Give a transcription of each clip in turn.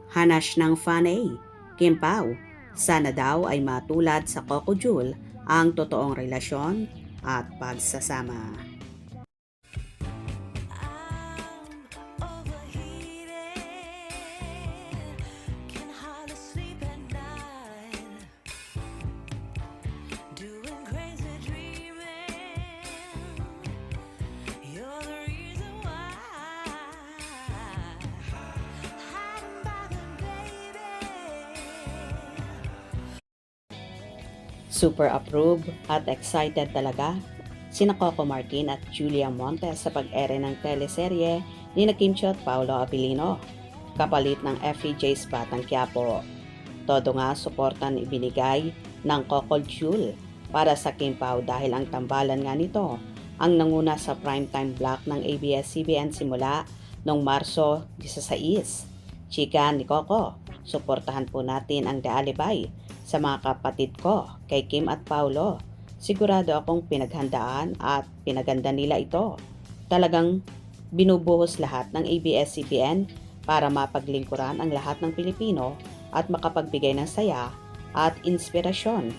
Hanash ng Fanay, Kim Pao, sana daw ay matulad sa Coco Jewel ang totoong relasyon at pagsasama. Super approve at excited talaga sina Coco Martin at Julia Montes sa pag-ere ng teleserye ni Kim Chiu at Paolo Abilino, kapalit ng FEJ's Batang Quiapo. Todo nga suportan ibinigay ng Coco Jewel para sa Kim Pao dahil ang tambalan nga nito ang nanguna sa primetime block ng ABS-CBN simula noong Marso 16. Chika ni Coco, suportahan po natin ang The Alibay sa mga kapatid ko kay Kim at Paolo. Sigurado akong pinaghandaan at pinaganda nila ito. Talagang binubuhos lahat ng ABS-CBN para mapaglingkuran ang lahat ng Pilipino at makapagbigay ng saya at inspirasyon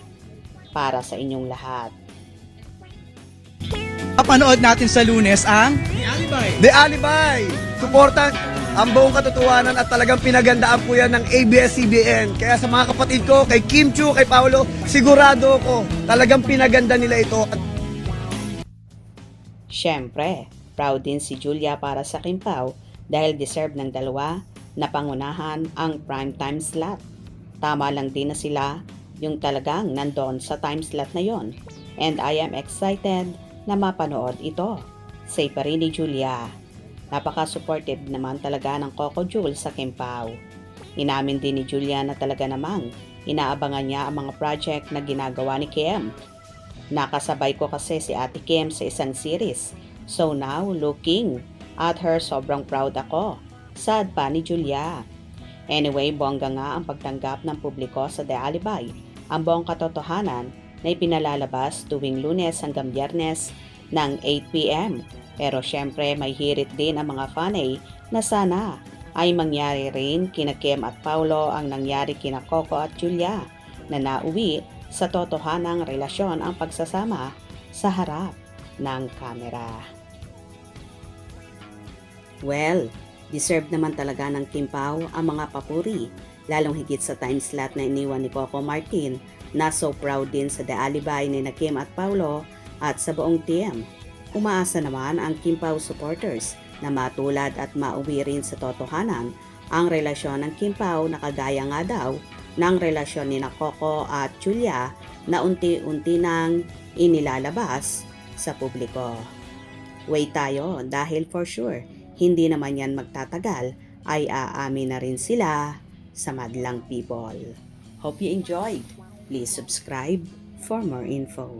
para sa inyong lahat. Papanood natin sa Lunes ang The Alibay. Suportan ang buong katotohanan at talagang pinagandaan po yan ng ABS-CBN. Kaya sa mga kapatid ko, kay Kim Chiu, kay Paolo, sigurado ko talagang pinaganda nila ito. Siyempre, proud din si Julia para sa Kim Pao dahil deserve ng dalawa na pangunahan ang primetime slot. Tama lang din na sila yung talagang nandoon sa time slot na yon. And I am excited na mapanood ito. Say pa rin ni Julia. Napaka-supportive naman talaga ng Coco Jewel sa Kim Pao. Inamin din ni Julia na talaga namang inaabangan niya ang mga project na ginagawa ni Kim. Nakasabay ko kasi si Ate Kim sa isang series. So now, looking at her, sobrang proud ako. Sad pa ni Julia. Anyway, bongga nga ang pagtanggap ng publiko sa The Alibay. Ang buong katotohanan na ipinalalabas tuwing Lunes hanggang Biyernes ng 8 p.m. Pero syempre may hirit din ang mga fanay na sana ay mangyari rin kina Kim at Paolo ang nangyari kina Coco at Julia na nauwi sa totohanang relasyon ang pagsasama sa harap ng kamera. Well, deserve naman talaga ng Kim Pao ang mga papuri, lalong higit sa time slot na iniwan ni Coco Martin na so proud din sa The Alibay ni Kim at Paolo at sa buong team. Umaasa naman ang Kim Pao supporters na matulad at mauwi rin sa totohanan ang relasyon ng Kim Pao na kagaya nga daw ng relasyon ni Coco at Julia na unti-unti nang inilalabas sa publiko. Wait tayo dahil for sure hindi naman yan magtatagal ay aamin na rin sila sa madlang people. Hope you enjoyed. Please subscribe for more info.